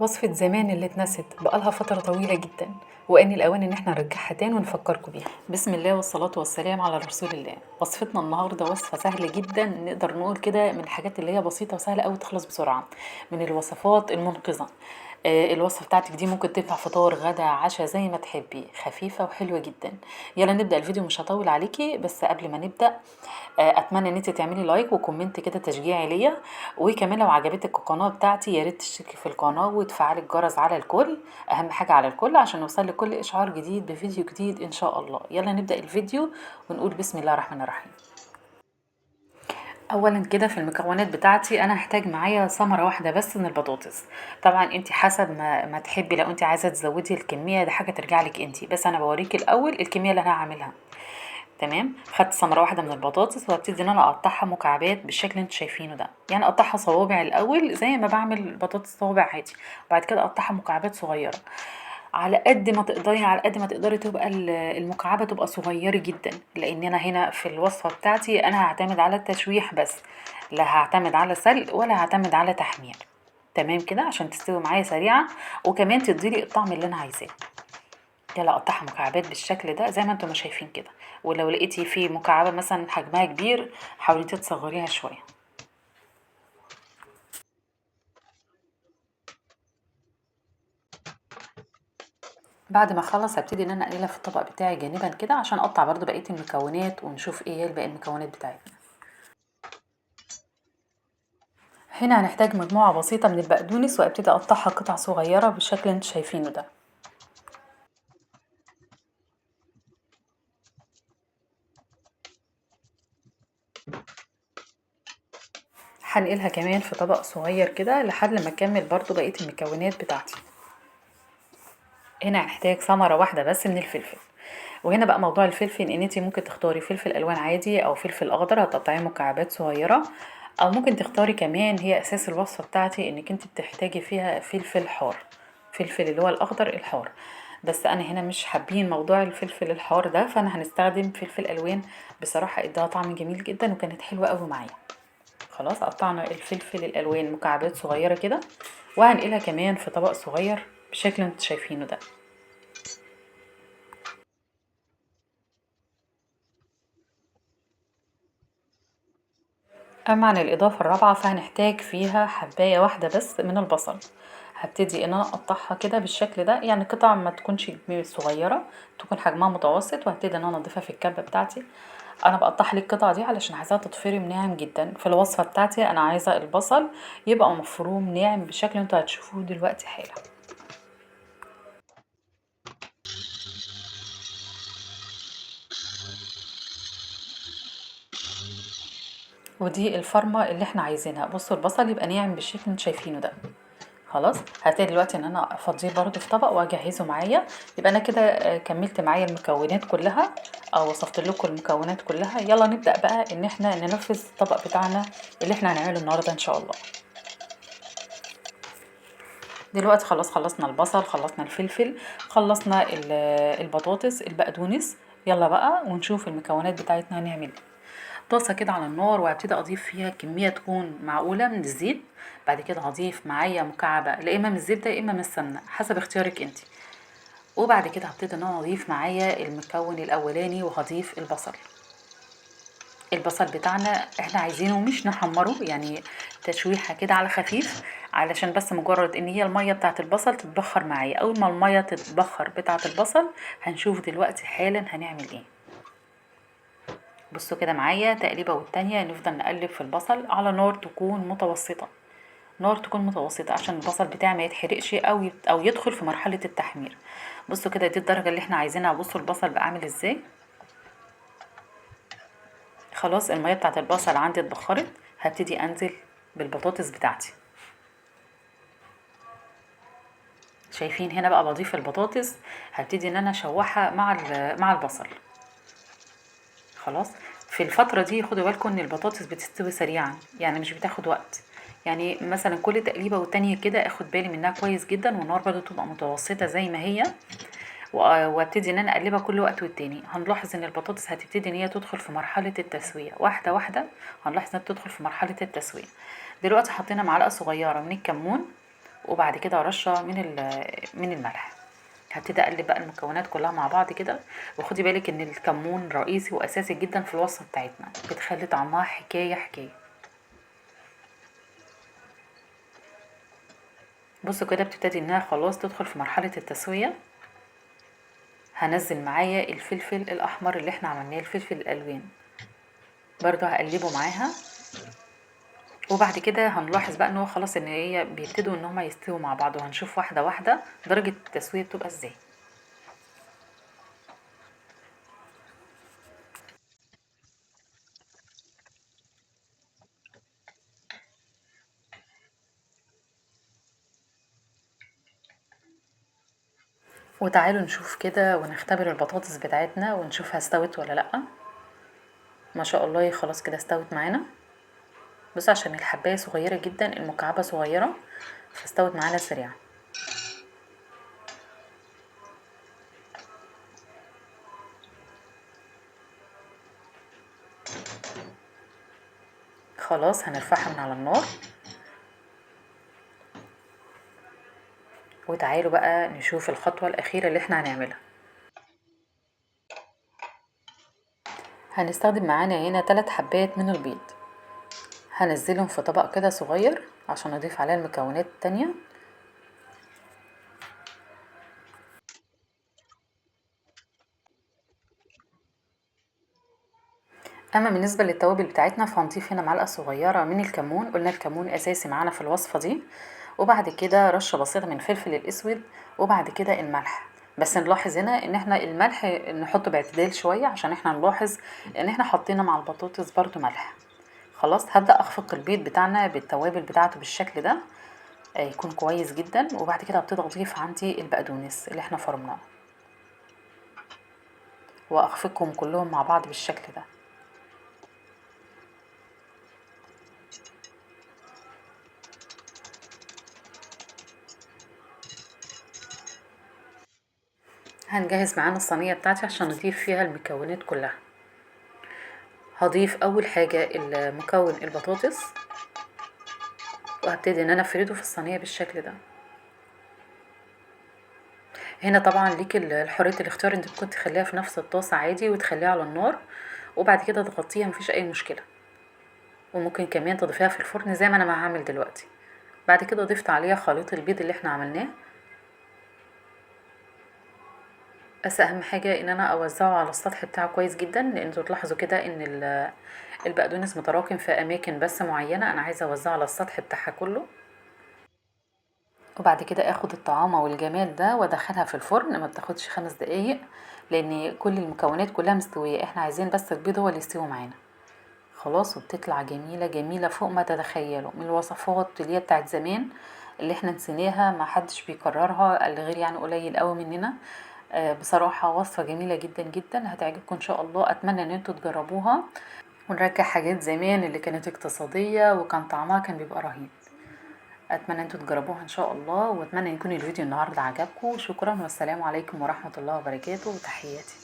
وصفة زمان اللي اتنست بقالها فترة طويلة جدا، وآن الأوان إن احنا نرجعها تاني ونفكركم بيها. بسم الله والصلاة والسلام على رسول الله. وصفتنا النهاردة وصفة سهلة جدا، نقدر نقول كده من الحاجات اللي هي بسيطة وسهلة أوي تخلص بسرعة، من الوصفات المنقذة. الوصفة بتاعتك دي ممكن تنفع فطار غدا عشاء زي ما تحبي، خفيفة وحلوة جدا. يلا نبدأ الفيديو، مش هطول عليكي، بس قبل ما نبدأ اتمنى ان انت تعملي لايك وكومنت كده تشجيعي ليا. وكمان لو عجبتك القناه بتاعتي يا ريت تشتركي في القناه وتفعلي الجرس على الكل، اهم حاجه على الكل، عشان يوصلك كل اشعار جديد بفيديو جديد ان شاء الله. يلا نبدا الفيديو ونقول بسم الله الرحمن الرحيم. اولا كده في المكونات بتاعتي انا هحتاج معايا ثمره واحده بس من البطاطس. طبعا انت حسب ما تحبي، لو انت عايزه تزودي الكميه دي حاجه ترجع لك انت، بس انا بوريكي الاول الكميه اللي انا هعملها. تمام، خدت ثمره واحده من البطاطس وهبتدي ان انا اقطعها مكعبات بالشكل اللي انتوا شايفينه ده، يعني اقطعها صوابع الاول زي ما بعمل بطاطس صوابع عادي، وبعد كده اقطعها مكعبات صغيره. على قد ما تقدري، على قد ما تقدري تبقى المكعبه تبقى صغيره جدا، لان انا هنا في الوصفه بتاعتي انا هعتمد على التشويح بس، لا هعتمد على سلق ولا هعتمد على تحمير. تمام كده عشان تستوي معايا سريعا، وكمان تديلي الطعم اللي انا عايزاه. يلا اقطعها مكعبات بالشكل ده زي ما انتم شايفين كده. ولو لقيتي في مكعبه مثلا حجمها كبير، حاولي تصغريها شويه. بعد ما اخلص هبتدي ان انا اقلبها في الطبق بتاعي جانبا كده، عشان اقطع برضو بقيه المكونات ونشوف ايه هي باقي المكونات بتاعتنا. هنا هنحتاج مجموعه بسيطه من البقدونس، وابتدي اقطعها قطع صغيره بالشكل اللي انتم شايفينه ده. هنقلها كمان في طبق صغير كده لحد لما اكمل برضو بقيه المكونات بتاعتي. هنا هنحتاج ثمرة واحدة بس من الفلفل. وهنا بقى موضوع الفلفل، ان انتي ممكن تختاري فلفل الوان عادي او فلفل اخضر هتقطعيه مكعبات صغيرة، او ممكن تختاري كمان، هي اساس الوصفة بتاعتي انك انتي بتحتاجي فيها فلفل حار، فلفل اللي هو الاخضر الحار. بس انا هنا مش حابين موضوع الفلفل الحار ده، فانا هنستخدم فلفل الوان. بصراحة اداها طعم جميل جدا وكانت حلوة قوي معايا. خلاص قطعنا الفلفل الالوان مكعبات صغيرة كده، وهنقلها كمان في طبق صغير بالشكل اللي انتوا شايفينه ده. أما عن الإضافة الرابعة فهنحتاج فيها حباية واحدة بس من البصل. هبتدي ان انا اقطعها كده بالشكل ده، يعني قطع ما تكونش صغيرة، تكون حجمها متوسط، وهبتدي ان انا اضيفها في الكبة بتاعتي. انا بقطع لي القطعة دي علشان عايزاها تتفرم ناعم جدا في الوصفة بتاعتي. انا عايزة البصل يبقى مفروم ناعم بالشكل اللي انتوا هتشوفوه دلوقتي حالا. ودي الفرمة اللي احنا عايزينها. بصوا البصل يبقى ناعم بالشكل اللي انتوا شايفينه ده. خلاص هبتدي دلوقتي ان انا افضيه برده في طبق واجهزه معايا. يبقى انا كده كملت معايا المكونات كلها، او وصفت لكم المكونات كلها. يلا نبدا بقى ان احنا ننفذ الطبق بتاعنا اللي احنا هنعمله النهارده ان شاء الله. دلوقتي خلاص خلصنا البصل، خلصنا الفلفل، خلصنا البطاطس، البقدونس. يلا بقى ونشوف المكونات بتاعتنا هنعمل ايه. طاسة كده على النار، وهبتدي اضيف فيها كمية تكون معقولة من الزيت. بعد كده هضيف معايا مكعبة لا اما من الزبدة يا اما من السمنة حسب اختيارك انت. وبعد كده هبتدي ان انا اضيف معايا المكون الاولاني، وهضيف البصل. البصل بتاعنا احنا عايزينه مش نحمره، يعني تشويحة كده على خفيف، علشان بس مجرد ان هي المية بتاعة البصل تتبخر معايا. اول ما المية تتبخر بتاعة البصل هنشوف دلوقتي حالا هنعمل ايه. بصوا كده معايا تقليبة والتانية، نفضل نقلب في البصل على نار تكون متوسطة. نار تكون متوسطة عشان البصل بتاعي ما يتحرقش او يدخل في مرحلة التحمير. بصوا كده دي الدرجة اللي احنا عايزينها. بصوا البصل بقى عامل ازاي. خلاص المية بتاعت البصل عندي اتبخرت، هبتدي انزل بالبطاطس بتاعتي. شايفين هنا بقى بضيف البطاطس، هبتدي ان انا اشوحها مع البصل. خلاص في الفترة دي خدوا بالكم ان البطاطس بتستوي سريعا، يعني مش بتاخد وقت. يعني مثلا كل تقليبة والتانية كده اخد بالي منها كويس جدا، والنار برضو تبقى متوسطة زي ما هي. وابتدي ان انا اقلبها كل وقت والتاني. هنلاحظ ان البطاطس هتبتدي ان هي تدخل في مرحلة التسوية واحدة واحدة. هنلاحظ انها بتدخل في مرحلة التسوية. دلوقتي حطينا معلقة صغيرة من الكمون، وبعد كده رشة من الملح. هبتدي اقلب بقى المكونات كلها مع بعض كده. وخدي بالك ان الكمون رئيسي واساسي جدا في الوصفة بتاعتنا، بتخلي طعمها حكاية حكاية. بصوا كده بتبتدي انها خلاص تدخل في مرحلة التسوية. هنزل معايا الفلفل الاحمر اللي احنا عملناه، الفلفل الالوان، برضو هقلبه معاها. وبعد كده هنلاحظ بقى ان هو خلاص ان هي بيبتدوا ان هما يستووا مع بعض، وهنشوف واحدة واحدة درجة التسوية بتبقى ازاي. وتعالوا نشوف كده ونختبر البطاطس بتاعتنا ونشوفها استوت ولا لأ. ما شاء الله خلاص كده استوت معانا. بس عشان الحباية صغيرة جدا، المكعبة صغيرة، فاستوت معانا سريعا. خلاص هنرفعها من على النار. وتعالوا بقى نشوف الخطوة الأخيرة اللي احنا هنعملها. هنستخدم معانا هنا 3 حبات من البيض. هنزلهم في طبق كده صغير عشان نضيف عليه المكونات التانية. اما بالنسبة للتوابل بتاعتنا فهنضيف هنا معلقة صغيرة من الكمون، قلنا الكمون اساسي معانا في الوصفة دي. وبعد كده رشة بسيطة من الفلفل الاسود، وبعد كده الملح. بس نلاحظ هنا ان احنا الملح نحطه باعتدال شوية، عشان احنا نلاحظ ان احنا حطينا مع البطاطس برضو ملح. خلاص هبدأ اخفق البيض بتاعنا بالتوابل بتاعته بالشكل ده، يكون كويس جدا. وبعد كده هبتدي اضيف عندي البقدونس اللي احنا فرمناه، واخفقهم كلهم مع بعض بالشكل ده. هنجهز معانا الصينية بتاعتي عشان نضيف فيها المكونات كلها. هضيف اول حاجة المكون البطاطس، وهبتدي ان انا افرده في الصينية بالشكل ده. هنا طبعا ليك حرية الاختيار، انت ممكن تخليها في نفس الطاسة عادي وتخليها على النار، وبعد كده تغطيها، مفيش اي مشكلة. وممكن كمان تضيفيها في الفرن زي ما انا ما هعمل دلوقتي. بعد كده ضفت عليها خليط البيض اللي احنا عملناه. بس اهم حاجة ان انا اوزعه على السطح بتاعه كويس جدا، لان انتوا تلاحظوا كده ان البقدونس متراكم في اماكن بس معينة، انا عايزة اوزعه على السطح بتاعها كله. وبعد كده اخد الطعامة والجمال ده وادخلها في الفرن، ما بتاخدش 5 دقايق، لان كل المكونات كلها مستوية، احنا عايزين بس البيض هو اللي يستوي معانا. خلاص، وبتطلع جميلة جميلة فوق ما تتخيلوا، من الوصفات اللي هي بتاعت زمان اللي احنا نسيناها، ما حدش بيكررها اللي غير يعني قليل قوي مننا. بصراحة وصفة جميلة جدا جدا، هتعجبكم ان شاء الله. اتمنى ان انتوا تجربوها، ونرجع حاجات زمان اللي كانت اقتصادية وكان طعمها كان بيبقى رهيب. اتمنى انتوا تجربوها ان شاء الله، واتمنى يكون الفيديو النهاردة عجبكم. شكرا والسلام عليكم ورحمة الله وبركاته، وتحياتي.